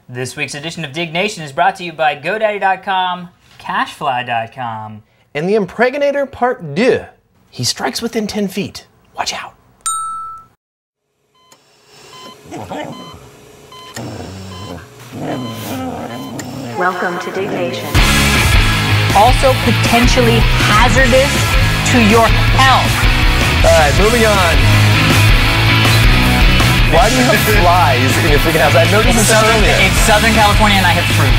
This week's edition of Diggnation is brought to you by GoDaddy.com, Cashfly.com, and The Impregnator Part 2. He strikes within 10 feet. Watch out. Welcome to Diggnation. Also potentially hazardous to your health. All right, moving on. Why do you have flies in your freaking house? I noticed this earlier. It's Southern California and I have fruit.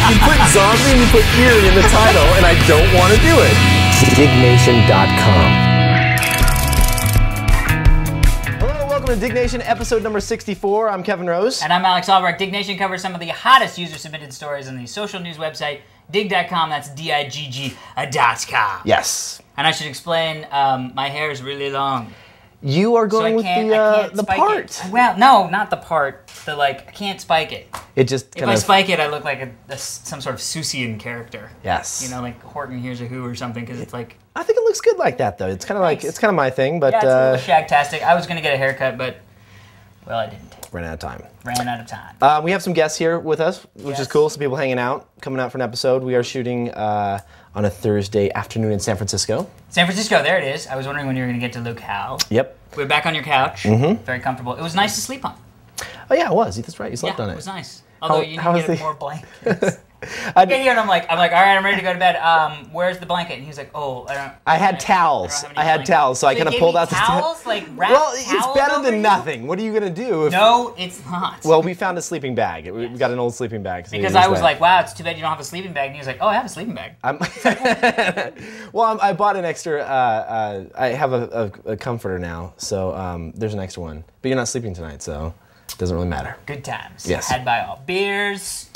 You put zombie and you put eerie in the title, and I don't want to do it. Diggnation.com. Welcome to Diggnation, episode number 64. I'm Kevin Rose. And I'm Alex Albrecht. Diggnation covers some of the hottest user-submitted stories on the social news website, Digg.com. That's Digg.com. Yes. And I should explain, my hair is really long. You are going with the part. It. Well, no, not the part. I can't spike it. It just if I spike it, I look like some sort of Seussian character. Yes. You know, like Horton Hears a Who or something, because it's like... I think it looks good like that, though. It's kind of like, it's kind of my thing, but... Yeah, it's a little shagtastic. I was going to get a haircut, but, well, I didn't. Ran out of time. Ran out of time. We have some guests here with us, which is cool. Some people hanging out, coming out for an episode. We are shooting on a Thursday afternoon in San Francisco. San Francisco, there it is. I was wondering when you were going to get to locale. Yep. We're back on your couch. Mm-hmm. Very comfortable. It was nice to sleep on. Oh, yeah, it was. That's right. You slept on it. It was nice. Although you need to get more blankets. I get here and I'm like, all right, I'm ready to go to bed. Where's the blanket? And he's like, oh, I had towels. I had towels, so I kind of pulled out the towels, like wrapped Well, it's better than nothing. What are you gonna do? No, it's not. Well, we found a sleeping bag. We got an old sleeping bag. So because I was like, wow, it's too bad you don't have a sleeping bag. And he was like, oh, I have a sleeping bag. Well, I bought an extra. I have a comforter now, so there's an extra one. But you're not sleeping tonight, so it doesn't really matter. Good times. Yes. Had by all. Beers.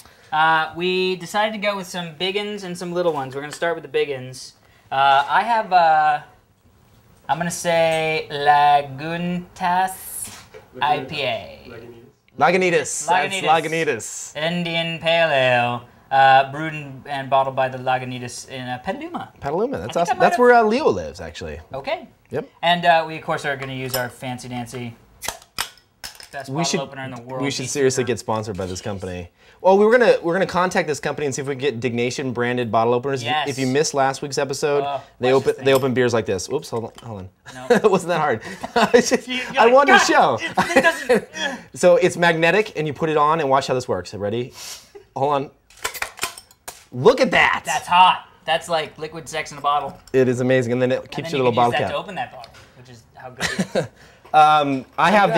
We decided to go with some big uns and some little ones. We're going to start with the big uns. I have, I'm going to say Laguntas IPA. Lagunitas. That's Lagunitas. Indian Pale Ale, brewed and bottled by the Lagunitas in Petaluma. Petaluma, that's awesome. That's where Leo lives, actually. Okay. Yep. And we, of course, are going to use our fancy dancy best bottle opener in the world. We should seriously get sponsored by this company. Well, we're gonna contact this company and see if we can get Diggnation branded bottle openers. Yes. If you missed last week's episode, they open beers like this. Oops, hold on. No. It wasn't that hard. I wanted to show. So it's magnetic, and you put it on, and watch how this works. Ready? Hold on. Look at that. That's hot. That's like liquid sex in a bottle. It is amazing, and then it keeps your little bottle cap. And then you can use that to open that bottle, which is how good it is. I have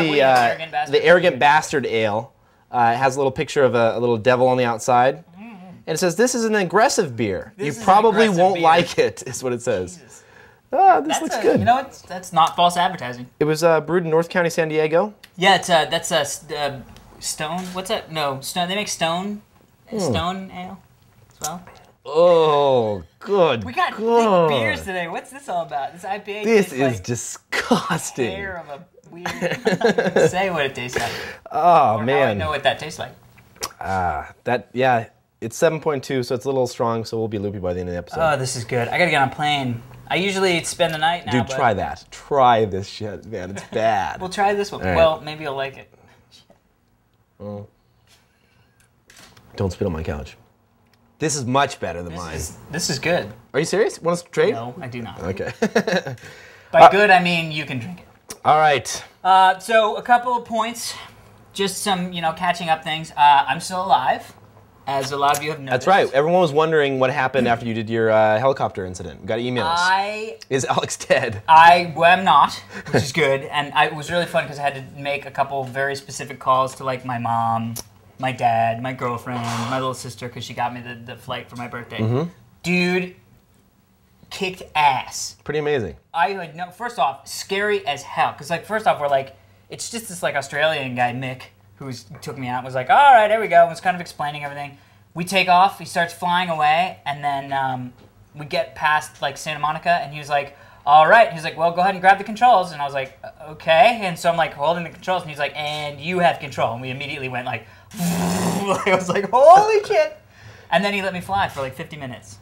the Arrogant Bastard Ale. It has a little picture of a little devil on the outside. And it says, this is an aggressive beer. You probably won't like it, is what it says. Jesus. This looks good. You know what? That's not false advertising. It was brewed in North County, San Diego. Yeah, that's Stone. What's that? No, Stone. They make Stone Ale as well. Oh, good. We got thick beers today. What's this all about? This IPA. This is disgusting. Hair of a weird. Say what it tastes like. Oh or man. How I know what that tastes like. It's 7.2, so it's a little strong. So we'll be loopy by the end of the episode. Oh, this is good. I gotta get on a plane. I usually spend the night now. Dude, try that. Try this shit, man. It's bad. We'll try this one. Right. Well, maybe you'll like it. Oh. Don't spit on my couch. This is much better than mine. This is good. Are you serious? Want us to trade? No, I do not. Okay. By good, I mean you can drink it. All right. So a couple of points, just some, catching up things. I'm still alive, as a lot of you have noticed. That's right. Everyone was wondering what happened after you did your helicopter incident. We got emails. Is Alex dead? I'm not, which is good. And it was really fun because I had to make a couple very specific calls to my mom, my dad, my girlfriend, my little sister, because she got me the flight for my birthday. Mm-hmm. Dude, kicked ass. Pretty amazing. First off, scary as hell. Because first off, we're it's just this Australian guy, Mick, who took me out, was like, all right, there we go, and was kind of explaining everything. We take off, he starts flying away, and then we get past Santa Monica, and he was like, all right. He's like, well, go ahead and grab the controls. And I was like, okay. And so I'm holding the controls, and he's like, and you have control. And we immediately went I was like, holy shit. And then he let me fly for 50 minutes.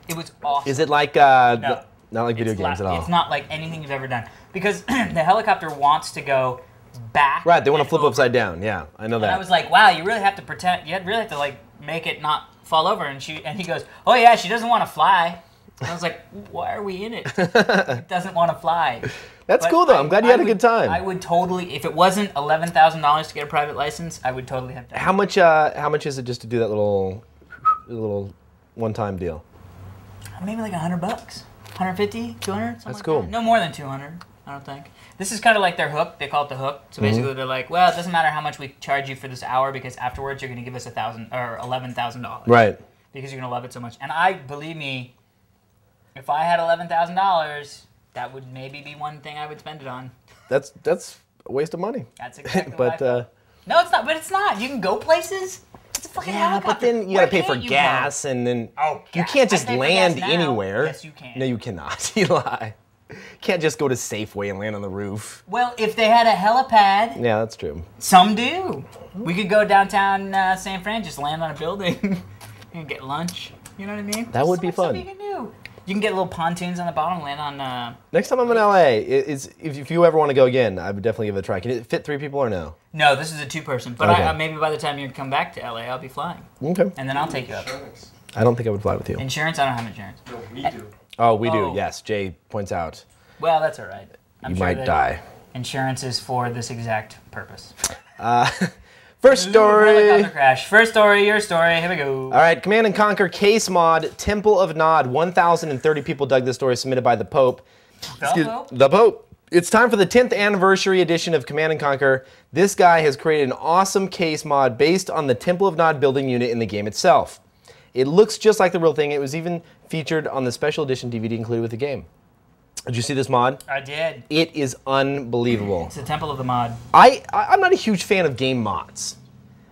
It was awesome. Is it no, not like video games at all? It's not like anything you've ever done. Because the helicopter wants to go back. Right, they want to and flip over. upside down. Yeah, I know that. And I was like, wow, you really have to pretend. You really have to like make it not fall over. And he goes, oh yeah, she doesn't want to fly. And I was like, why are we in it? It doesn't want to fly. That's cool though. I'm glad you had a good time. I would totally, if it wasn't $11,000 to get a private license, I would totally have done it. How much is it just to do that little one-time deal? Maybe like $100, 150, 200, something That's like cool. that. No more than 200, I don't think. This is kind of like their hook. They call it the hook. So basically, they're like, well, it doesn't matter how much we charge you for this hour because afterwards you're going to give us $1,000 or $11,000. Right. Because you're going to love it so much. And believe me, if I had $11,000, that would maybe be one thing I would spend it on. That's a waste of money. That's exactly but, what I felt. No, it's not. But it's not. You can go places. It's a fucking helicopter. But then you got to pay for gas, and then you can't just land anywhere. Yes, you can. No, you cannot. You lie. You can't just go to Safeway and land on the roof. Well, if they had a helipad. Yeah, that's true. Some do. We could go downtown San Fran, just land on a building and get lunch. You know what I mean? That would be fun. You can do. You can get little pontoons on the bottom, land on. Next time I'm in LA, if you ever want to go again, I would definitely give it a try. Can it fit 3 people or no? No, this is a 2-person. But Okay. maybe by the time you come back to LA, I'll be flying. Okay. And then I'll take you up. I don't think I would fly with you. Insurance? I don't have insurance. No, we do. Oh, we do. Oh. Yes, Jay points out. Well, that's all right. I'm You sure might that die. Insurance is for this exact purpose. First story. Helicopter crash. First story, your story. Here we go. All right, Command & Conquer case mod, Temple of Nod. 1,030 people dug this story, submitted by the Pope. The Pope. It's time for the 10th anniversary edition of Command & Conquer. This guy has created an awesome case mod based on the Temple of Nod building unit in the game itself. It looks just like the real thing. It was even featured on the special edition DVD included with the game. Did you see this mod? I did. It is unbelievable. It's the Temple of the Mod. I'm not a huge fan of game mods.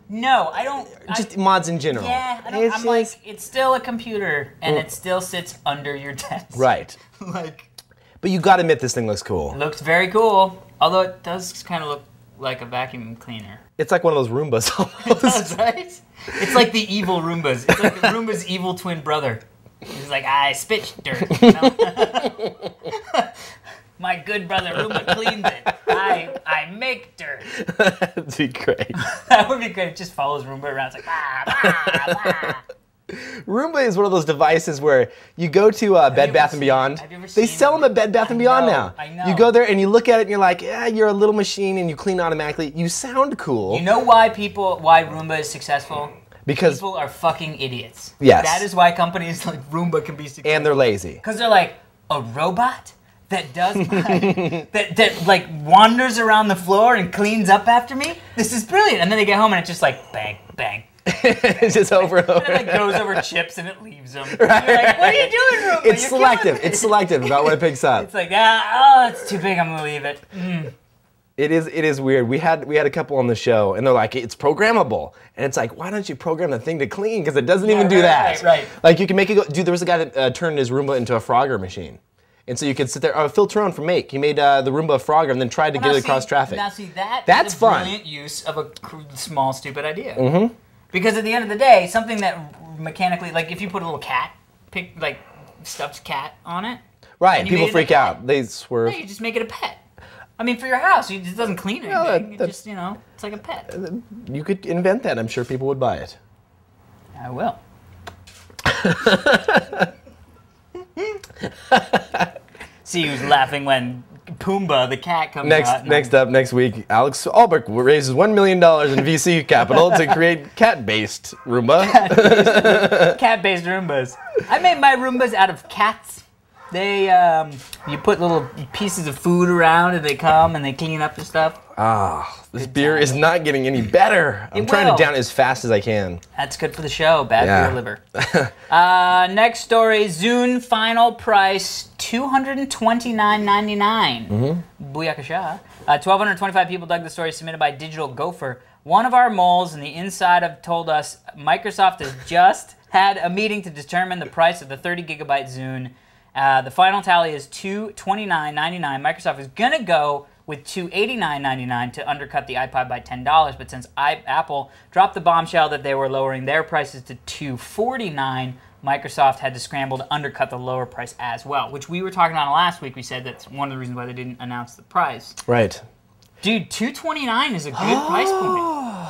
No, I don't. Just mods in general. Yeah, I don't, It's I'm just- like, it's still a computer, and it still sits under your desk. Right. Like, But you gotta admit this thing looks cool. it looks very cool, although it does kind of look like a vacuum cleaner. It's like one of those Roombas almost. That's right. It's like the evil Roombas. It's like the Roomba's evil twin brother. He's like, I spit dirt. You know? My good brother Roomba cleans it. I make dirt. That'd be great. That would be great. It just follows Roomba around. It's like, bah. Roomba is one of those devices where you go to Bed Bath & Beyond. Have you ever They seen sell them at Bed Bath & Beyond now. I know. You go there and you look at it and you're like, yeah, you're a little machine and you clean automatically. You sound cool. You know why Roomba is successful? Because People are fucking idiots. Yes. That is why companies like Roomba can be successful. and they're lazy. Because they're like, a robot that does that like wanders around the floor and cleans up after me? This is brilliant. And then they get home and it's just like bang, bang. It's just over and over. And it like goes over chips and it leaves them. Right. You're like, what are you doing, Roomba? It's You're selective. killing me. It's selective about what it picks up. It's like, oh, it's too big. I'm gonna leave it. It is weird. We had a couple on the show, and they're like, it's programmable, and it's like, why don't you program the thing to clean? Because it doesn't even do that. Right. Like you can make it go. Dude, there was a guy that turned his Roomba into a Frogger machine, and so you could sit there. Phil Turon from Make, he made the Roomba a Frogger, and then tried to get it across traffic. Now see, That's is a fun. brilliant use of a small, stupid idea. Mm-hmm. Because at the end of the day, something that mechanically, like if you put a little stuffed cat on it. Right. and you People made it freak a pet, out. They swerve. No, you just make it a pet. I mean, for your house, it just doesn't clean No, anything. It that's- just, it's like a pet. You could invent that. I'm sure people would buy it. I will. See who's laughing when Pumbaa the cat comes out. Next week, Alex Albrecht raises $1 million in VC capital to create cat-based Roomba. Cat-based Roombas. I made my Roombas out of cats. They, you put little pieces of food around and they come and they clean up the stuff. This beer is not getting any better. I'm trying to down it as fast as I can. That's good for the show. Bad for your liver. Next story, Zune final price $229.99. Booyakasha. 1,225 people dug the story, submitted by Digital Gopher. One of our moles in the inside have told us Microsoft has just had a meeting to determine the price of the 30 gigabyte Zune. The final tally is $229.99. Microsoft is going to go with $289.99 to undercut the iPod by $10, but since Apple dropped the bombshell that they were lowering their prices to $249, Microsoft had to scramble to undercut the lower price as well, which we were talking about last week. We said that's one of the reasons why they didn't announce the price. Right. Dude, $229 is a good price point.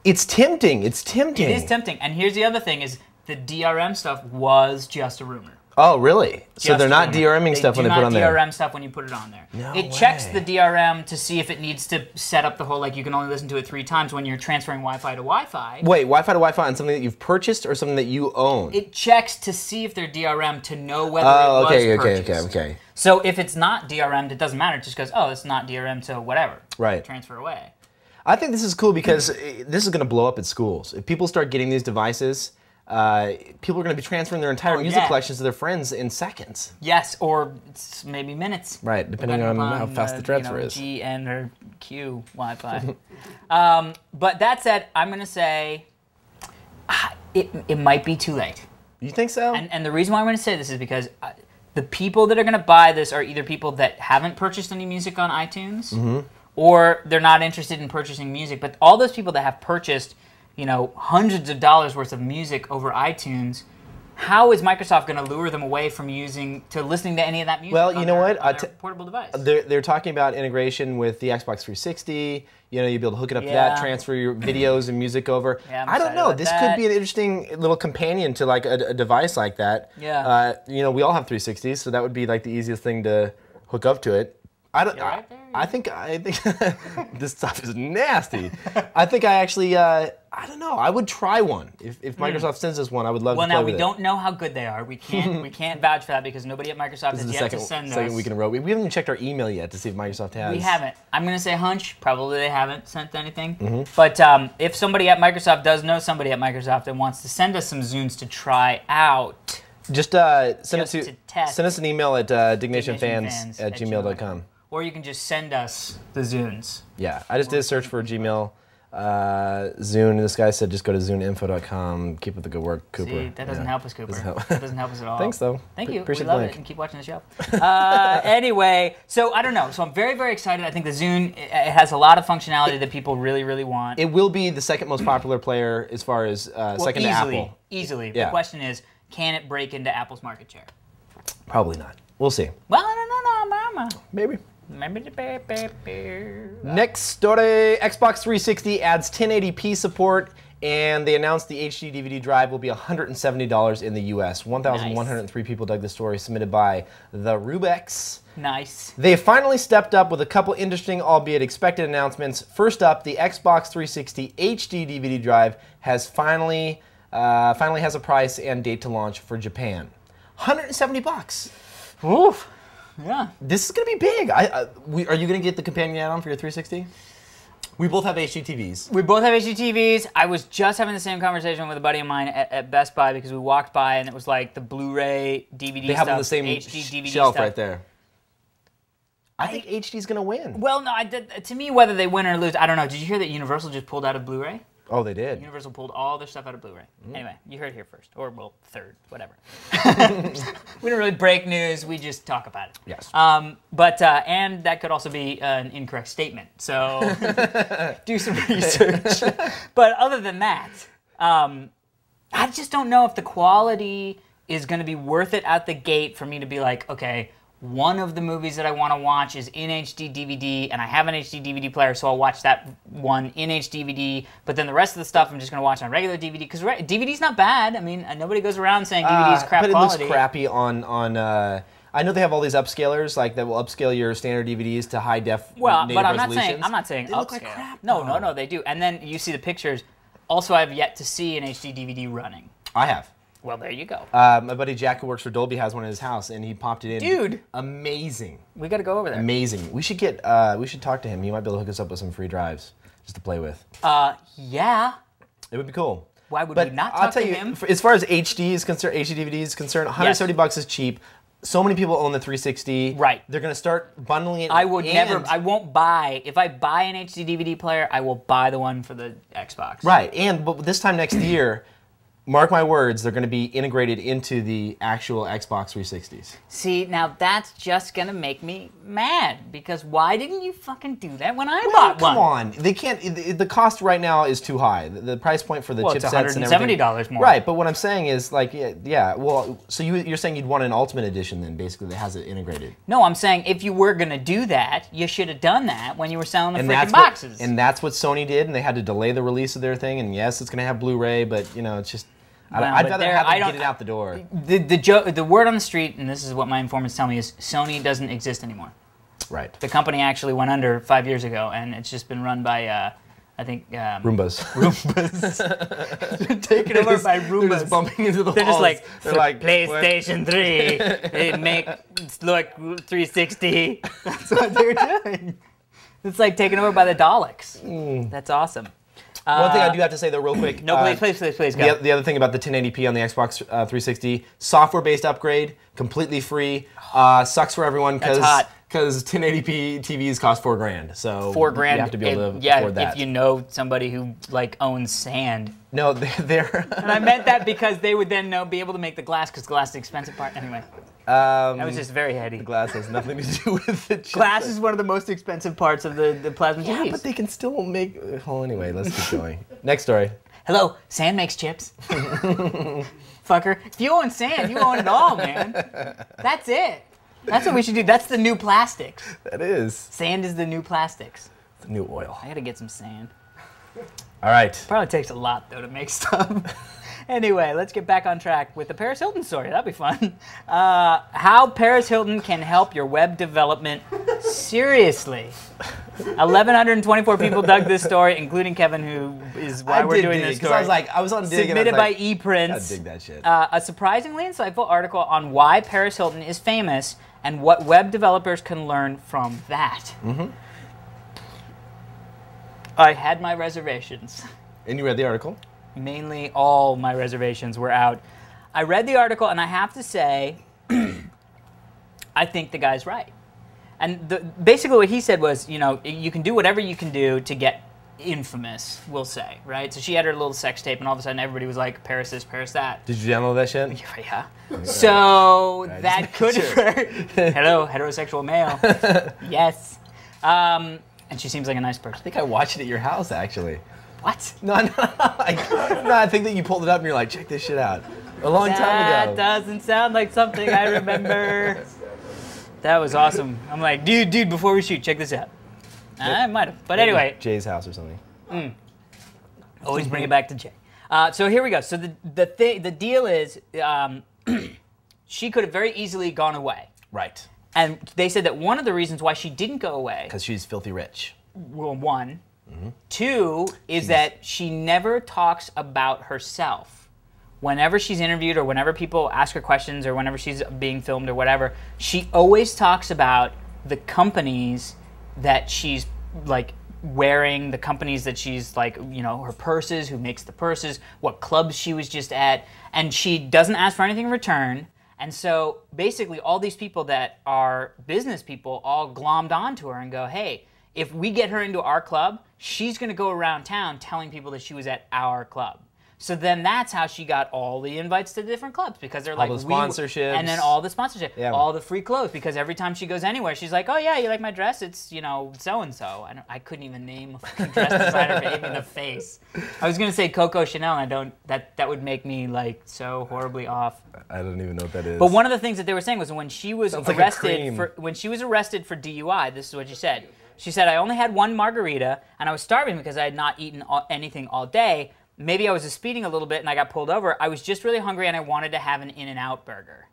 It's tempting. It's tempting. It is tempting. And here's the other thing: is the DRM stuff was just a rumor. Oh, really? So they're not DRMing stuff when they put on there? They do not DRM stuff when you put it on there. No It checks the DRM to see if it needs to set up the whole, like, you can only listen to it 3 times when you're transferring Wi-Fi to Wi-Fi. Wait, Wi-Fi to Wi-Fi on something that you've purchased or something that you own? It checks to see if they're DRM to know whether it was purchased. Okay. So if it's not DRM'd, it doesn't matter. It just goes, oh, it's not DRM, so whatever. Right. Transfer away. I think this is cool because this is going to blow up at schools. If people start getting these devices, people are going to be transferring their entire music collections to their friends in seconds. Yes, or maybe minutes. Right, depending on how fast the transfer is. G, N, or Q Wi-Fi. But that said, I'm going to say it might be too late. You think so? And the reason why I'm going to say this is because the people that are going to buy this are either people that haven't purchased any music on iTunes, or they're not interested in purchasing music. But all those people that have purchased, hundreds of dollars worth of music over iTunes, how is Microsoft going to lure them away from listening to any of that music? Well, you know what? On their portable device. They're talking about integration with the Xbox 360. You'll be able to hook it up to that, transfer your videos and music over. Yeah, I don't know. This could be an interesting little companion to like a device like that. Yeah. We all have 360s, so that would be like the easiest thing to hook up to it. I think this stuff is nasty. I think I actually, I don't know. I would try one. If Microsoft sends us one, I would love to play with it. Well, now we don't know how good they are. We can't vouch for that because nobody at Microsoft has yet to send us. Second week in a row. We haven't even checked our email yet to see if Microsoft has. We haven't. I'm going to say hunch. Probably they haven't sent anything. But if somebody at Microsoft does know somebody at Microsoft and wants to send us some Zunes to try out, just send us an email at dignationfans@gmail.com. Or you can just send us the Zunes. Yeah, I just did a search for Gmail, Zune. This guy said just go to zuneinfo.com. Keep up the good work, Cooper. See, that doesn't help us, Cooper. That doesn't help us at all. Thanks, though. Thank you. Appreciate we love it, and keep watching the show. Anyway, so I don't know. So I'm very, very excited. I think the Zune, it has a lot of functionality that people really, really want. It will be the second most popular player as far as second to Apple. Easily. Yeah. The question is, can it break into Apple's market share? Probably not. We'll see. Well, I don't know, Mama. Maybe. Next story, Xbox 360 adds 1080p support, and they announced the HD DVD drive will be $170 in the US. 1,103 people dug the story, submitted by the Rubex. Nice. They finally stepped up with a couple interesting, albeit expected announcements. First up, the Xbox 360 HD DVD drive has finally has a price and date to launch for Japan. $170. Oof. Yeah. This is going to be big. Are you going to get the companion add-on for your 360? We both have HD TVs. We both have HD TVs. I was just having the same conversation with a buddy of mine at Best Buy because we walked by and it was like the Blu-ray, DVD stuff. They have on the same HD, DVD shelf stuff. right there. I think HD's going to win. Well, no, to me, whether they win or lose, I don't know. Did you hear that Universal just pulled out of Blu-ray? Oh, they did. Universal pulled all their stuff out of Blu-ray. Anyway, you heard it here first. Or, well, third, whatever. We don't really break news. We just talk about it. Yes. And that could also be an incorrect statement. So do some research. But other than that, I just don't know if the quality is going to be worth it out the gate for me to be like, okay, one of the movies that I want to watch is in HD DVD, and I have an HD DVD player, so I'll watch that one in HD DVD, but then the rest of the stuff I'm just going to watch on regular DVD, because DVD's not bad. I mean, nobody goes around saying DVD's crap but quality. But it looks crappy on I know they have all these upscalers, like that will upscale your standard DVDs to high def native resolutions. I'm not saying they upscale. Look like crap. No, they do. And then you see the pictures. Also, I've yet to see an HD DVD running. I have. Well, there you go. My buddy Jack, who works for Dolby, has one in his house, and he popped it in. Dude, amazing. We got to go over there. Amazing. We should talk to him. He might be able to hook us up with some free drives just to play with. Yeah. It would be cool. Why would we not talk to him? As far as HD is concerned, HD DVD is concerned, $170 is cheap. So many people own the 360. Right. They're going to start bundling it. I won't buy. If I buy an HD DVD player, I will buy the one for the Xbox. Right. But this time next year, mark my words, they're going to be integrated into the actual Xbox 360s. See, now that's just going to make me mad, because why didn't you fucking do that when I bought one? Come on. They can't, the cost right now is too high. The price point for the chipsets and everything. $170 more. Right, but what I'm saying is, like, yeah, well, so you're saying you'd want an Ultimate Edition then, basically, that has it integrated. No, I'm saying if you were going to do that, you should have done that when you were selling the freaking boxes. And that's what Sony did, and they had to delay the release of their thing, and yes, it's going to have Blu-ray, but, you know, it's just... I'd rather have them get it out the door. The word on the street, and this is what my informants tell me, is Sony doesn't exist anymore. Right. The company actually went under 5 years ago, and it's just been run by, I think... Roombas. Taken over by Roombas. They're just bumping into the They're walls. They're like PlayStation 3, it make it look 360. That's what they're doing. It's like taken over by the Daleks. That's awesome. One thing I do have to say, though, real quick. No, please, go. The other thing about the 1080p on the Xbox 360, software-based upgrade, completely free. Sucks for everyone because 1080p TVs cost $4,000. So $4,000. You have to be able to afford that. If you know somebody who like owns sand. No, they're. And I meant that because they would then be able to make the glass, because glass is the expensive part. Anyway. That was just very heady. The glass has nothing to do with the chip. Glass is one of the most expensive parts of the plasma TVs. Yeah, but they can still make... Well, anyway, let's keep going. Next story. Hello, sand makes chips. Fucker. If you own sand, you own it all, man. That's it. That's what we should do. That's the new plastics. That is. Sand is the new plastics. The new oil. I gotta get some sand. All right. Probably takes a lot, though, to make stuff. Anyway, let's get back on track with the Paris Hilton story. That'd be fun. How Paris Hilton can help your web development. Seriously. 1,124 people dug this story, including Kevin, who is why we're doing this story. I was on Dig. Submitted by ePrints. I dig that shit. A surprisingly insightful article on why Paris Hilton is famous and what web developers can learn from that. Mm-hmm. I had my reservations. And you read the article? Mainly all my reservations were out. I read the article, and I have to say, I think the guy's right. And basically what he said was, you know, you can do whatever you can do to get infamous, we'll say, right? So she had her little sex tape, and all of a sudden everybody was like, Paris this, Paris that. Did you download that shit? Yeah. So that could hurt. Hello, heterosexual male. Yes. And she seems like a nice person. I think I watched it at your house, actually. What? No, I think that you pulled it up and you're like, check this shit out. A long time ago. That doesn't sound like something I remember. That was awesome. I'm like, dude, before we shoot, check this out. I might have. But anyway. Jay's house or something. Always bring it back to Jay. So here we go. So the deal is she could have very easily gone away. Right. And they said that one of the reasons why she didn't go away. Because she's filthy rich. Well, one. Mm-hmm. Two is that she never talks about herself. Whenever she's interviewed or whenever people ask her questions or whenever she's being filmed or whatever, she always talks about the companies that she's like wearing, the companies that she's like, you know, her purses, who makes the purses, what clubs she was just at, and she doesn't ask for anything in return. And so basically all these people that are business people all glommed onto her and go, hey, if we get her into our club, she's going to go around town telling people that she was at our club. So then that's how she got all the invites to the different clubs, because they're like, all the sponsorships. And then all the sponsorship, yeah. All the free clothes, because every time she goes anywhere, she's like, oh yeah, you like my dress? It's, you know, so-and-so. I couldn't even name a fucking dress designer for even the face. I was going to say Coco Chanel, and that would make me like so horribly off. I don't even know what that is. But one of the things that they were saying was when she was arrested for DUI, this is what she said. She said, I only had one margarita, and I was starving because I had not eaten anything all day. Maybe I was speeding a little bit, and I got pulled over. I was just really hungry, and I wanted to have an In-N-Out burger.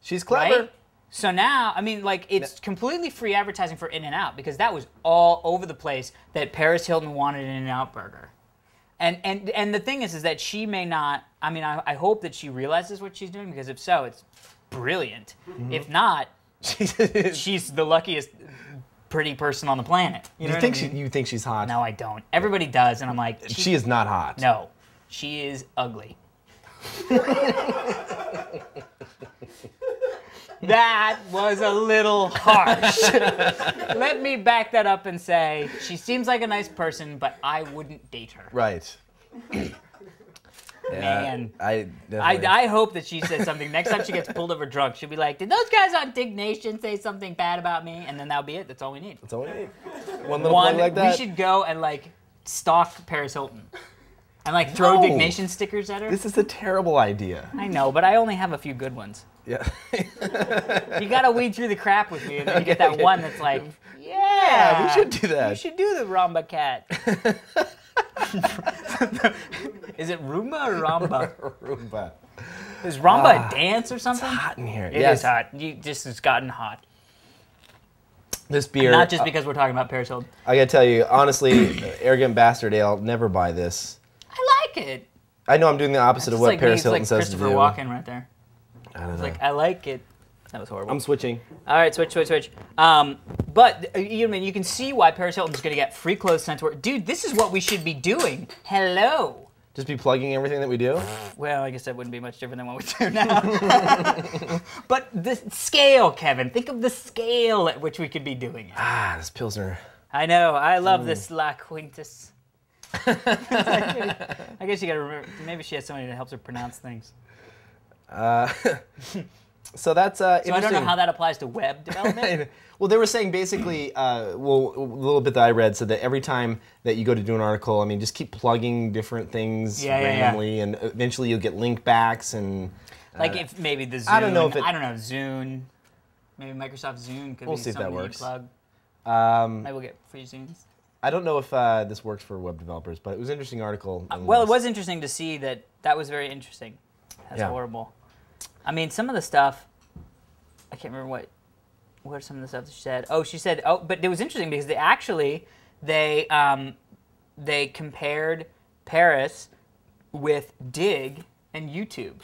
She's clever. Right? So now, I mean, like, it's completely free advertising for In-N-Out, because that was all over the place that Paris Hilton wanted an In-N-Out burger. And the thing is that she may not, I mean, I hope that she realizes what she's doing, because if so, it's brilliant. Mm-hmm. If not, she's the luckiest pretty person on the planet. You think she's hot? No, I don't. Everybody does, and I'm like... She is not hot. No. She is ugly. That was a little harsh. Let me back that up and say, she seems like a nice person, but I wouldn't date her. Right. Man. Definitely. I hope that she says something. Next time she gets pulled over drunk, she'll be like, did those guys on Diggnation say something bad about me? And then that'll be it. That's all we need. That's all we need. One little plug like that. We should go and, like, stalk Paris Hilton. And, like, throw Diggnation stickers at her. This is a terrible idea. I know, but I only have a few good ones. Yeah. You gotta weed through the crap with me, and then you get that one that's like, yeah, we should do that. We should do the Ramba cat. Is it Roomba or Ramba? Roomba. Is Ramba a dance or something? It's hot in here. It is hot. It's gotten hot. This beer. Not just because we're talking about Paris Hilton. I gotta tell you, honestly, arrogant bastard ale, never buy this. I like it. I know I'm doing the opposite of what like Paris me. Hilton It's says like to do. Christopher Walken right there. I don't know. It's like, I like it. That was horrible. I'm switching. All right, switch. But you can see why Paris Hilton's going to get free clothes sent to her. Dude, this is what we should be doing. Hello. Just be plugging everything that we do? Well, I guess that wouldn't be much different than what we do now. But the scale, Kevin. Think of the scale at which we could be doing it. This Pilsner. I know. I love this La Quintus. I guess you got to remember. Maybe she has somebody that helps her pronounce things. So that's So interesting. I don't know how that applies to web development. Well, they were saying basically, a little bit that I read said that every time that you go to do an article, I mean, just keep plugging different things randomly, and eventually you'll get link backs and. Like if maybe the Zune. I don't know if Zune. Maybe Microsoft Zune could We'll be see if that something you works. plug. Maybe we'll get free Zunes. I don't know if this works for web developers, but it was an interesting article. Well, it was interesting to see that. That was very interesting. That's horrible. I mean, some of the stuff. I can't remember what are some of the stuff that she said. Oh, she said. Oh, but it was interesting because they compared Paris with Dig and YouTube.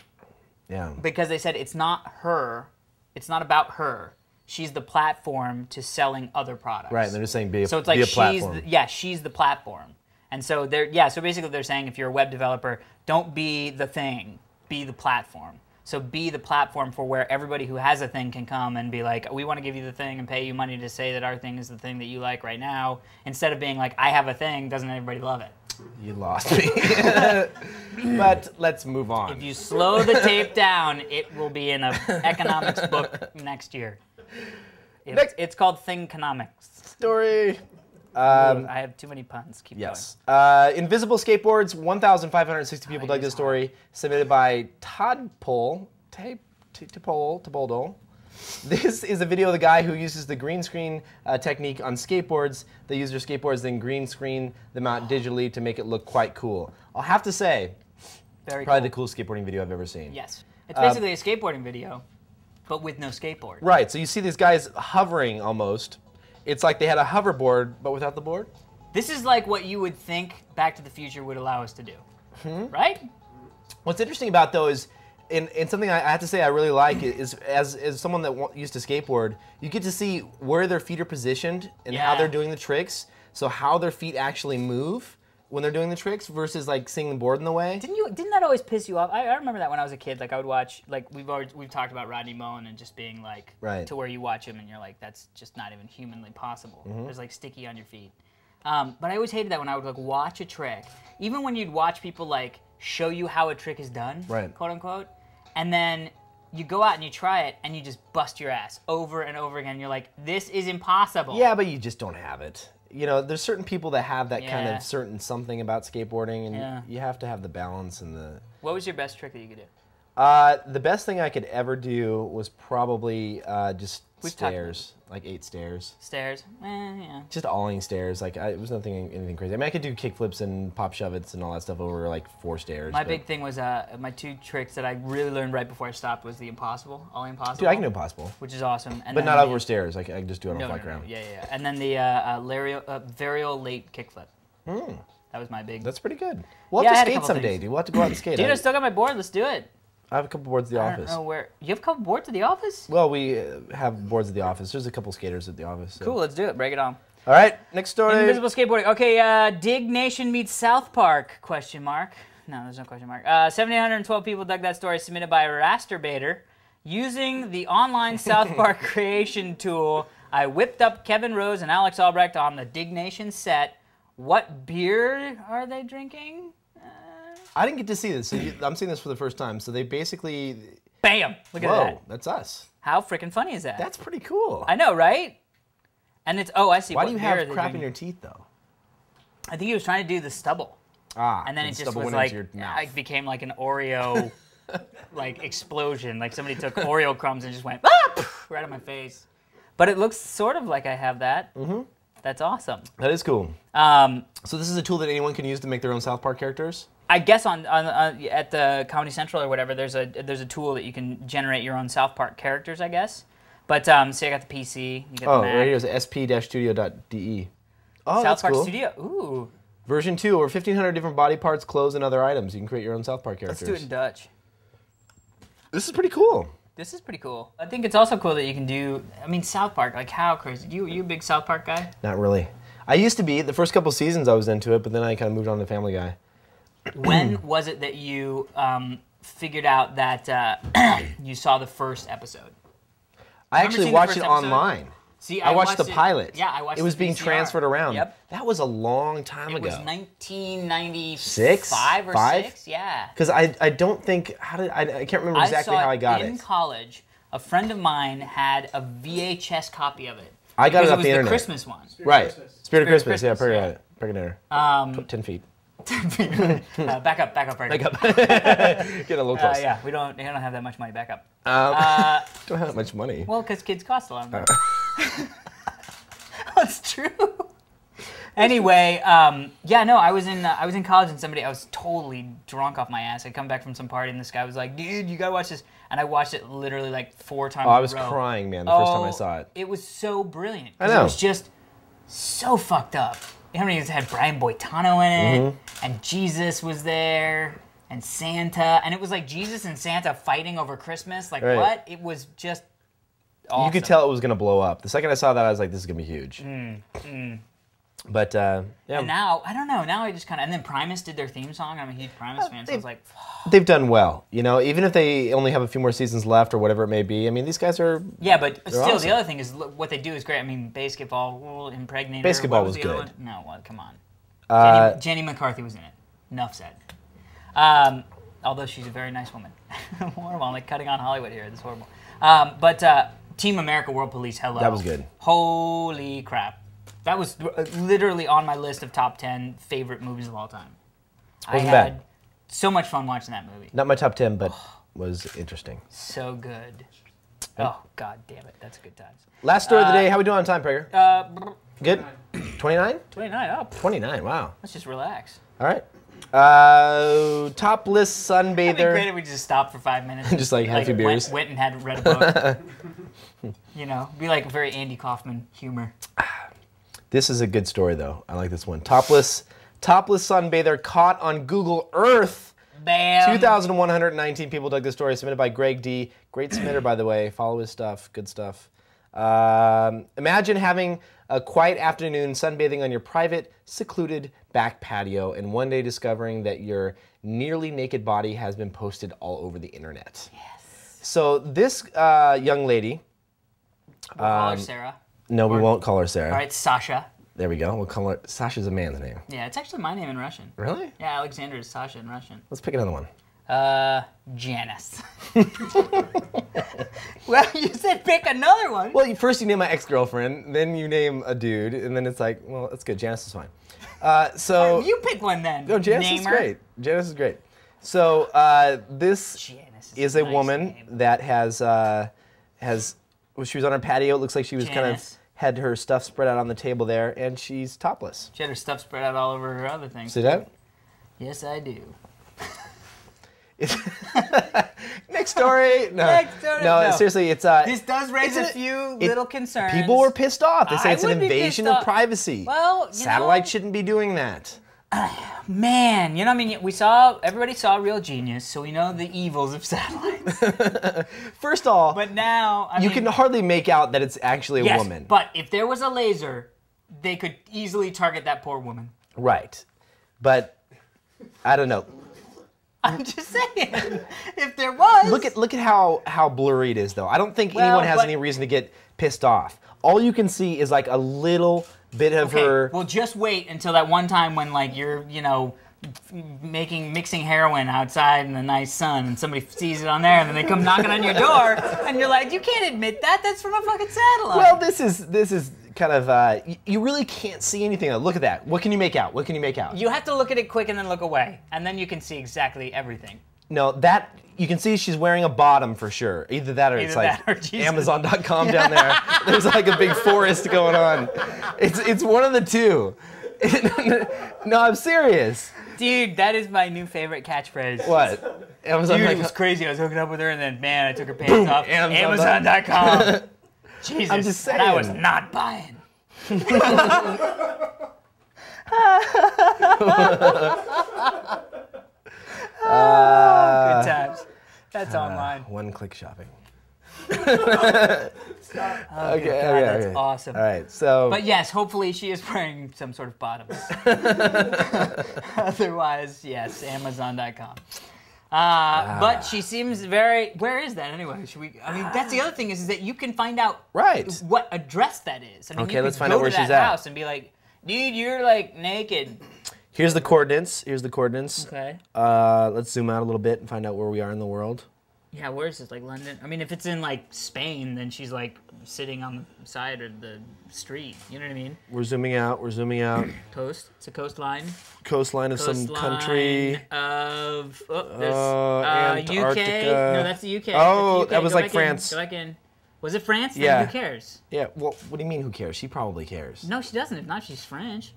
Yeah. Because they said it's not her. It's not about her. She's the platform to selling other products. Right, and they're just saying be a So it's like platform. she's the platform. And so so basically they're saying if you're a web developer, don't be the thing, be the platform. So be the platform for where everybody who has a thing can come and be like, we want to give you the thing and pay you money to say that our thing is the thing that you like right now, instead of being like, I have a thing, doesn't everybody love it? You lost me. But let's move on. If you slow the tape down, it will be in an economics book next year. It's called Thingconomics. Story. I have too many puns. Keep going. Invisible skateboards. 1,560 people dug this story. Submitted by Todd Poll. Topoldo. This is a video of the guy who uses the green screen technique on skateboards. They use their skateboards, then green screen them out digitally to make it look quite cool. I'll have to say, probably the coolest skateboarding video I've ever seen. Yes. It's basically a skateboarding video, but with no skateboard. Right, so you see these guys hovering almost. It's like they had a hoverboard, but without the board. This is like what you would think Back to the Future would allow us to do, right? What's interesting about though is, and something I have to say I really like is as someone that used to skateboard, you get to see where their feet are positioned and how they're doing the tricks. So how their feet actually move when they're doing the tricks versus like seeing the board in the way. Didn't that always piss you off? I remember that when I was a kid. Like I would watch, like we've talked about Rodney Mullen and just being like to where you watch him and you're like, that's just not even humanly possible. There's like sticky on your feet. But I always hated that when I would like watch a trick, even when you'd watch people like show you how a trick is done, quote unquote, and then you go out and you try it and you just bust your ass over and over again. You're like, this is impossible. Yeah, but you just don't have it. You know, there's certain people that have that kind of certain something about skateboarding, and you have to have the balance and the. What was your best trick that you could do? The best thing I could ever do was probably just stairs, like 8 stairs. Stairs? Yeah. Just alling stairs. Like it was nothing, anything crazy. I mean, I could do kickflips and pop shove-its and all that stuff over like 4 stairs. My big thing was my 2 tricks that I really learned right before I stopped was the impossible, ollie impossible. Dude, I can do impossible. Which is awesome. And but not over stairs. Like I can just do it on a flat ground. Yeah. And then the varial late kickflip. That was my big. That's pretty good. We'll have to skate someday, dude. We'll have to go out and skate. Dude, I still got my board. Let's do it. I have a couple boards at the office. I don't know where. You have a couple boards at the office? Well, we have boards at the office. There's a couple skaters at the office. So. Cool, let's do it. Break it on. All right, next story. Invisible skateboarding. Okay, Diggnation meets South Park, question mark. No, there's no question mark. 7,812 people dug that story, submitted by Rasterbaiter. Using the online South Park creation tool, I whipped up Kevin Rose and Alex Albrecht on the Diggnation set. What beer are they drinking? I didn't get to see this. So I'm seeing this for the first time. So they basically... Bam! Look at Whoa, that. that's us. How freaking funny is that? That's pretty cool. I know, right? And it's... Oh, I see. Why do you have crap in your teeth, though? I think he was trying to do the stubble. And then it just was like... It became like an Oreo... like explosion. Like somebody took Oreo crumbs and just went... right on my face. But it looks sort of like I have that. Mm-hmm. That's awesome. That is cool. So this is a tool that anyone can use to make their own South Park characters? I guess at the Comedy Central or whatever, there's a tool that you can generate your own South Park characters, I guess. But see, I got the PC. You got the Mac. Right here's sp-studio.de. Oh, South Park cool. Studio. Ooh. Version 2, over 1,500 different body parts, clothes, and other items. You can create your own South Park characters. Let's do it in Dutch. This is pretty cool. This is pretty cool. I think it's also cool that you can do. I mean, South Park. Like, how crazy? You a big South Park guy? Not really. I used to be. The first couple seasons I was into it, but then I kind of moved on to Family Guy. When was it that you figured out that you saw the first episode? I actually watched it online. See, I watched the pilot. Yeah, I watched it. It was being transferred around. Yep. That was a long time ago. It was 1995 or 6. Yeah. Because I don't think I can't remember exactly how I got it. In college, a friend of mine had a VHS copy of it. I got it off the internet. It was the Christmas one. Right. Spirit of Christmas. Yeah, Pregnant. 10 feet. 10 feet. Back up. Back up. Get a little close. Yeah, we don't have that much money. Back up. Don't have that much money. Well, because kids cost a lot of money. That's true. Anyway, yeah, no, I was in college and I was totally drunk off my ass. I'd come back from some party and this guy was like, dude, you gotta watch this. And I watched it literally like 4 times in a row. I was crying, man, the first time I saw it. It was so brilliant. I know. It was just so fucked up. How many of had Brian Boitano in it, and Jesus was there, and Santa, and it was like Jesus and Santa fighting over Christmas. Like, what? It was just awesome. You could tell it was going to blow up. The second I saw that, I was like, this is going to be huge. But, yeah. And now, I don't know, now I just kind of, and then Primus did their theme song. I'm a huge Primus fan, so I was like, they've done well. You know, even if they only have a few more seasons left or whatever it may be, I mean, these guys are Yeah, but still, awesome. The other thing is, what they do is great. I mean, Basketball, Impregnator. Basketball was good. The other one? No, well, come on. Jenny McCarthy was in it. Enough said. Although she's a very nice woman. Horrible. I'm like cutting on Hollywood here. This is horrible. But Team America World Police, hello. That was good. Holy crap. That was literally on my list of top 10 favorite movies of all time. Wasn't bad. So much fun watching that movie. Not my top 10, but was interesting. So good. Oh, god damn it. That's good times. Last story of the day. How we doing on time, Prager? Good? 29? 29, oh. 29, wow. Let's just relax. All right. Topless Sunbather. It'd be great if we just stopped for 5 minutes. Just like have a few beers. Went and had read a book. You know, be like very Andy Kaufman humor. This is a good story, though. I like this one. Topless Sunbather caught on Google Earth. Bam. 2,119 people dug this story, submitted by Greg D. Great submitter, by the way. Follow his stuff. Good stuff. Imagine having a quiet afternoon sunbathing on your private, secluded back patio and one day discovering that your nearly naked body has been posted all over the internet. Yes. So this young lady... We'll call her Sarah. No, we won't call her Sarah. All right, Sasha. There we go. We'll call her... Sasha's a man's name. Yeah, it's actually my name in Russian. Really? Yeah, Alexander is Sasha in Russian. Let's pick another one. Janice. Well, you said pick another one. Well, first you name my ex-girlfriend, then you name a dude, and then it's like, well, that's good. Janice is fine. So you pick one then. No, Janice is great. Janice is great. So this is a woman that has she was on her patio. It looks like she was kind of had her stuff spread out on the table there, and she's topless. She had her stuff spread out all over her other things. See that? Yes, I do. Next story. No. Next story. No, seriously, it's this does raise a few little concerns. People were pissed off. They say it's an invasion of privacy. Well, satellite shouldn't be doing that. Man, I mean, everybody saw Real Genius, so we know the evils of satellites. First of all, but now you can hardly make out that it's actually a woman. But if there was a laser, they could easily target that poor woman. Right. But I don't know. I'm just saying, if there was. Look at how blurry it is, though. I don't think anyone has any reason to get pissed off. All you can see is like a little bit of her. Well, just wait until that one time when like you're mixing heroin outside in the nice sun, and somebody sees it on there, and then they come knocking on your door, and you're like, you can't admit that. That's from a fucking satellite. Well, this is kind of you really can't see anything. Look at that. What can you make out? What can you make out? You have to look at it quick and then look away, and then you can see exactly everything. No, that you can see she's wearing a bottom for sure. Either that or it's like Amazon.com down there. There's like a big forest going on. It's one of the two. No, I'm serious. Dude, that is my new favorite catchphrase. What? Amazon. Dude, it was crazy. I was hooking up with her, and then, man, I took her pants off. Amazon.com. Jesus, I'm just saying. I was not buying. Good times. That's online. One-click shopping. Okay, that's okay. awesome. All right, so. But yes, hopefully she is wearing some sort of bottoms. Otherwise, yes, Amazon.com. But she seems very. Where is that anyway? Should we? I mean, that's the other thing is that you can find out what address that is. I mean, okay, you let's could find go out where to she's that at. house and be like, dude, you're like naked. Here's the coordinates. Here's the coordinates. Okay. Let's zoom out a little bit and find out where we are in the world. Yeah, where is this? Like London? I mean, if it's in like Spain, then she's like sitting on the side of the street. You know what I mean? We're zooming out. We're zooming out. Coast. It's a coastline. Coastline of some country. Of Antarctica. UK. No, that's the UK. Oh, that's the UK. that was Go like back France. Go back in. Was it France? Then Yeah. who cares? Yeah. Well, what do you mean? Who cares? She probably cares. No, she doesn't. If not, she's French.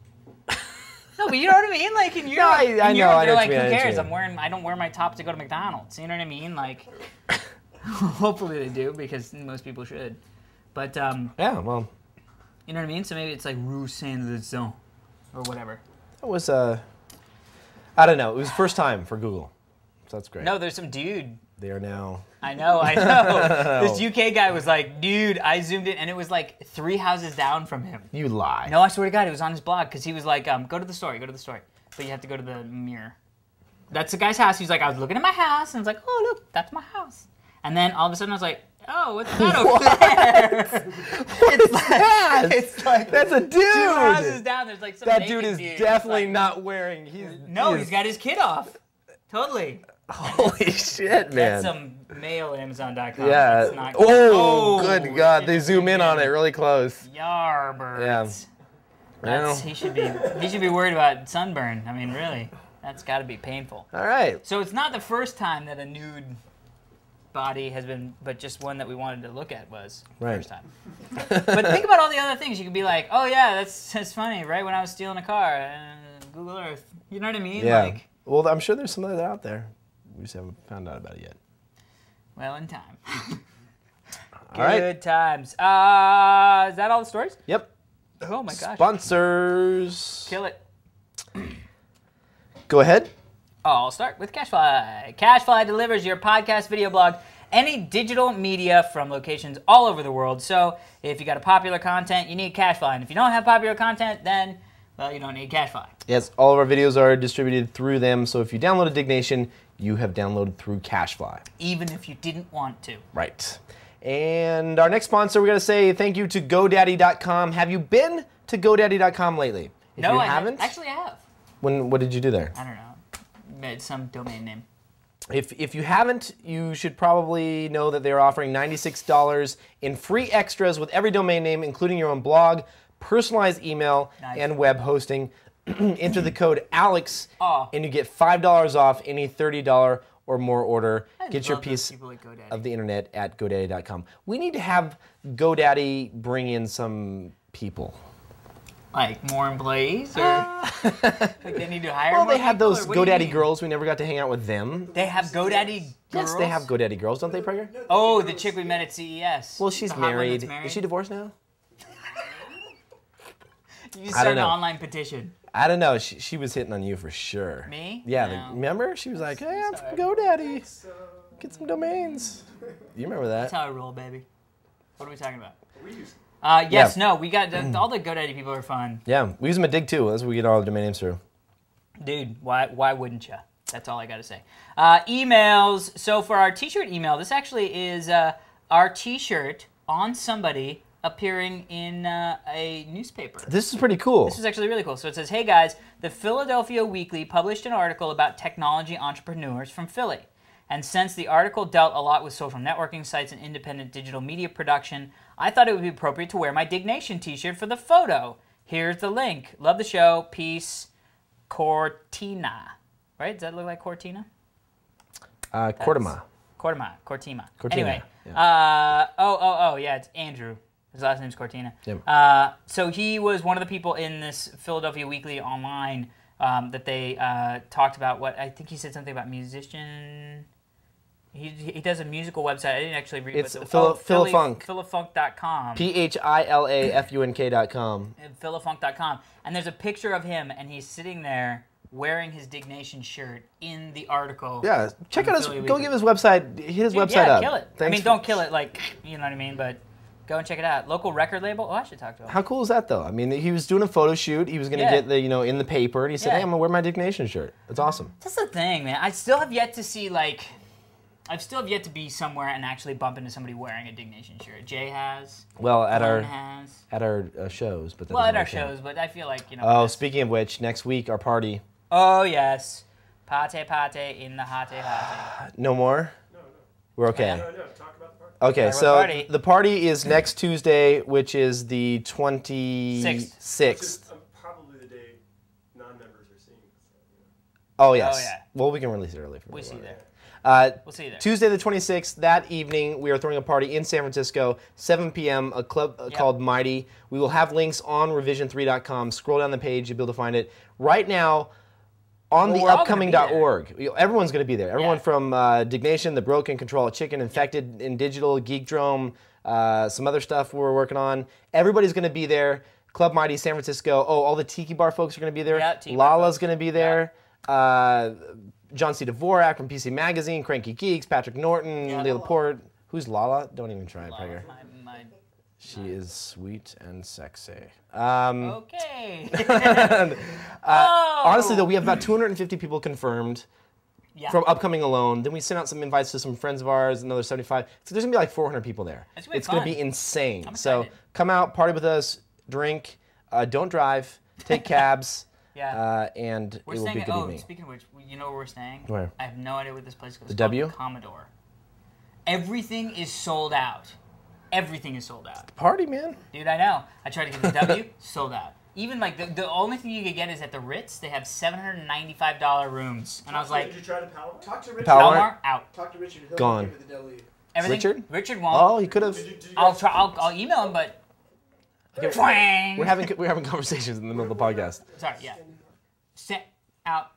No, but you know what I mean. Like in Europe, I know. I know they're like, what you who mean, I cares? know what you mean. I don't wear my top to go to McDonald's. You know what I mean? Like, hopefully they do because most people should. But yeah. Well. you know what I mean. So maybe it's like Rue Saint-Lazare or whatever. It was I don't know. It was first time for Google, so that's great. No, there's some dude. They are now. I know. This UK guy was like, dude, I zoomed in, and it was like 3 houses down from him. You lie. No, I swear to God, it was on his blog, because he was like, go to the story, but you have to go to the mirror. That's the guy's house. He's like, I was looking at my house, and I was like, oh, look, that's my house. And then all of a sudden, I was like, oh, what's that over there? It's like That's a dude. 2 houses down, there's like some That naked dude is dude. definitely It's like, not wearing. he's got his kid off. Totally. Holy shit, man. That's some male Amazon.com. Yeah. That's not Oh, good God. They zoom in on it really close. Yarbirds. Yeah. He should be worried about sunburn. I mean, really, that's got to be painful. All right. So it's not the first time that a nude body has been, but just one that we wanted to look at was the first time. But think about all the other things. You could be like, oh yeah, that's funny. Right when I was stealing a car, Google Earth. You know what I mean? Yeah. Like, well, I'm sure there's some of that out there. We just haven't found out about it yet. well, in time. All right. Good times. Is that all the stories? Yep. Oh my gosh. Sponsors. Kill it. Go ahead. I'll start with CashFly. CashFly delivers your podcast, video blog, any digital media from locations all over the world. So if you got a popular content, you need CashFly. And if you don't have popular content, then, well, you don't need CashFly. Yes, all of our videos are distributed through them. So if you download a Diggnation, you have downloaded through CashFly. Even if you didn't want to. Right. And our next sponsor, we're going to say thank you to GoDaddy.com. Have you been to GoDaddy.com lately? If No, you I haven't. Actually, I have. What did you do there? I don't know. It's some domain name. If you haven't, you should probably know that they're offering $96 in free extras with every domain name, including your own blog, personalized email, and web hosting. Enter the code ALEX, and you get $5 off any $30 or more order. Get your piece of the internet at GoDaddy.com. We need to have GoDaddy bring in some people. Like more employees, or like they need to hire more Well, they have people, those or what do you GoDaddy mean? girls. We never got to hang out with them. They have GoDaddy girls? Yes, they have GoDaddy girls, don't they, Prager? Oh, the chick we met at CES. Well, she's The hot one married. that's married. Is she divorced now? You just start an online petition. I don't know. She was hitting on you for sure. Me? Yeah, No. remember? She was like, hey, I'm from GoDaddy. Get some domains. You remember that? That's how I roll, baby. What are we talking about? Yeah. No, we got all the GoDaddy people are fun. Yeah, we use them at Dig too. That's where we get all the domain names through. Dude, why wouldn't you? That's all I got to say. Emails. So for our t-shirt email, this actually is our t-shirt on somebody appearing in a newspaper. This is pretty cool. This is actually really cool. So it says, hey guys, the Philadelphia Weekly published an article about technology entrepreneurs from Philly. And since the article dealt a lot with social networking sites and independent digital media production, I thought it would be appropriate to wear my Diggnation t-shirt for the photo. Here's the link. Love the show. Peace. Cortina. Right? Does that look like Cortina? Cortima. Cortima. Cortina. Anyway. Yeah. Yeah, it's Andrew. His last name's Cortina. Yep. So he was one of the people in this Philadelphia Weekly online that they talked about what, I think he said something about musician. He does a musical website. I didn't actually read it. It's Philafunk. Philafunk.com. PHILAFUNK.com. Philafunk.com. And there's a picture of him, and he's sitting there wearing his Diggnation shirt in the article. Yeah, check out his. Go give his website. Hit his website up. Kill it. Don't kill it like, you know what I mean, but go and check it out. Local record label. Oh, I should talk to him. How cool is that, though? I mean, he was doing a photo shoot. He was going to get the, in the paper, and he said, "Hey, I'm gonna wear my Diggnation shirt." That's awesome. That's the thing, man. I still have yet to see I've still have yet to be somewhere and actually bump into somebody wearing a Diggnation shirt. Jay has. Well, at our shows, but at our shows, but I feel like Oh, speaking of which, next week our party. Oh yes, pate in the hate. No more. No. We're okay. No. Talk about the party. Okay, so the party is next Tuesday, which is the 26th. Probably the day non-members are seeing. Oh yes. Oh, yeah. Well, we can release it early. We see you there. We'll see you there. Tuesday the 26th, that evening, we are throwing a party in San Francisco, 7 p.m., a club called Mighty. We will have links on revision3.com. Scroll down the page, you'll be able to find it. Right now, on the upcoming.org, everyone's going to be there. Everyone from Diggnation, The Broken, Control a Chicken, Infected in Digital, Geekdrome, some other stuff we're working on. Everybody's going to be there. Club Mighty, San Francisco. Oh, all the Tiki Bar folks are going to be there. Yeah, Lala's going to be there. John C. Dvorak from PC Magazine, Cranky Geeks, Patrick Norton, Leah Laporte. Who's Lala? Don't even try it, Prager. She is sweet and sexy. Okay. Honestly, though, we have about 250 people confirmed from upcoming alone. Then we sent out some invites to some friends of ours, another 75. So there's going to be like 400 people there. It's going to be insane. So come out, party with us, drink, don't drive, take cabs. And it will be a good evening. Speaking of which, you know where we're staying? Where? I have no idea what this place is called. The W? Commodore. Everything is sold out. Everything is sold out. Party, man. Dude, I know. I tried to get the W, sold out. Even the only thing you could get is at the Ritz. They have $795 rooms, and I was like, "Did you try the Palomar? Talk to Richard. Palomar out. Talk to Richard. He'll Gone. give it the W. Everything, Richard won't. Oh, he could have. I'll try. I'll email him, but. Okay. We're having conversations in the middle of the podcast. Sorry, yeah. Set out.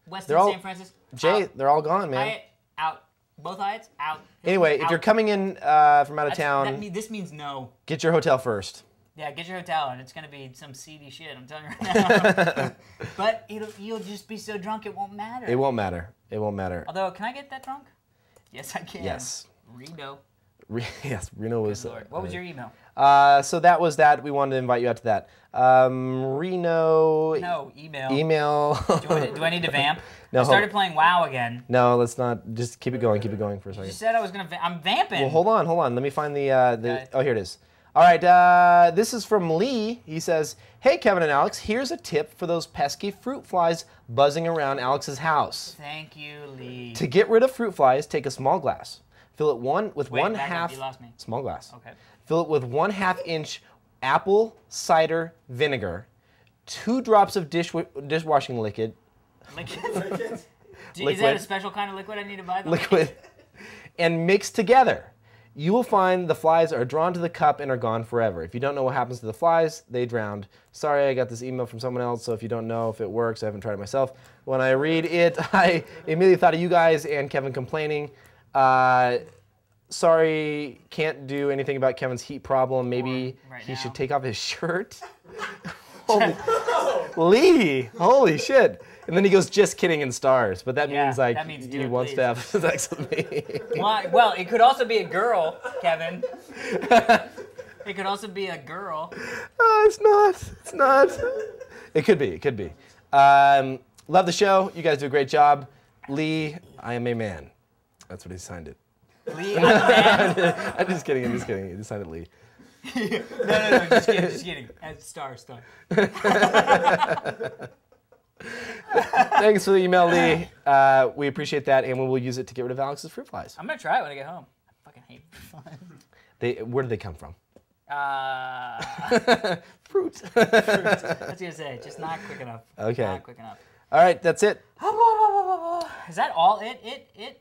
Weston, San Francisco. Jay, they're all gone, man. Hyatt out. Both Hyatts out. Anyway, if you're coming in from out of town, this means no. Get your hotel first. Yeah, get your hotel, and it's gonna be some seedy shit. I'm telling you right now. But you'll just be so drunk it won't matter. It won't matter. It won't matter. Although, can I get that drunk? Yes, I can. Yes. Reno. Yes, Reno was. What was your email? So that was that. We wanted to invite you out to that. Reno. No, email. Email. Do I need to vamp? No. I started playing WoW again. No, let's not. Just keep it going. Keep it going for a second. You said I was gonna. I'm vamping. Well, hold on. Let me find the. Oh, here it is. All right. This is from Lee. He says, "Hey, Kevin and Alex. Here's a tip for those pesky fruit flies buzzing around Alex's house. Thank you, Lee. To get rid of fruit flies, take a small glass. Fill it with one half. You lost me. Small glass. Okay. Fill it with 1/2 inch apple cider vinegar, 2 drops of dishwashing liquid. Liquid? Is that a special kind of liquid I need to buy? Liquid. And mix together. You will find the flies are drawn to the cup and are gone forever. If you don't know what happens to the flies, they drowned. Sorry, I got this email from someone else, so if you don't know if it works, I haven't tried it myself. When I read it, I immediately thought of you guys and Kevin complaining. Sorry, can't do anything about Kevin's heat problem. Maybe he should take off his shirt. Lee, holy shit. And then he goes, just kidding, in stars. But that means he wants to have sex with me. Why? Well, it could also be a girl, Kevin. It could also be a girl. It's not. It could be. Love the show. You guys do a great job. Lee, I am a man. That's what he signed it. Lee, I'm a man. I'm just kidding. He just signed it, Lee. No, just kidding. Star. Thanks for the email, Lee. We appreciate that, and we will use it to get rid of Alex's fruit flies. I'm gonna try it when I get home. I fucking hate fruit flies. Where do they come from? Fruit. I was gonna say, just not quick enough. Okay. Not quick enough. All right, that's it. Is that all it?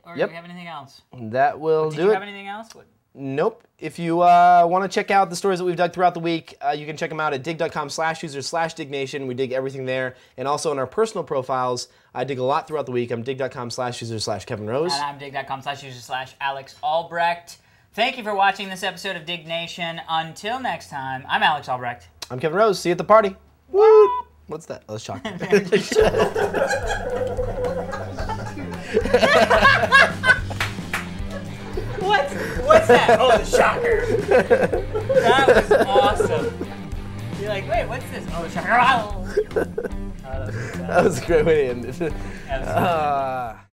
Or Yep. do we have anything else? That will Do do you it. have anything else? What? Nope. If you want to check out the stories that we've dug throughout the week, you can check them out at dig.com/users/Diggnation. We dig everything there. And also on our personal profiles, I dig a lot throughout the week. I'm dig.com/users/Kevin Rose. And I'm dig.com/users/Alex Albrecht. Thank you for watching this episode of Diggnation. Until next time, I'm Alex Albrecht. I'm Kevin Rose. See you at the party. Woo! What's that? Oh, that's shocking. What's that? Oh, the shocker. That was awesome. You're like, wait, what's this? Oh, the shocker. Oh, that was That was a great way to end it.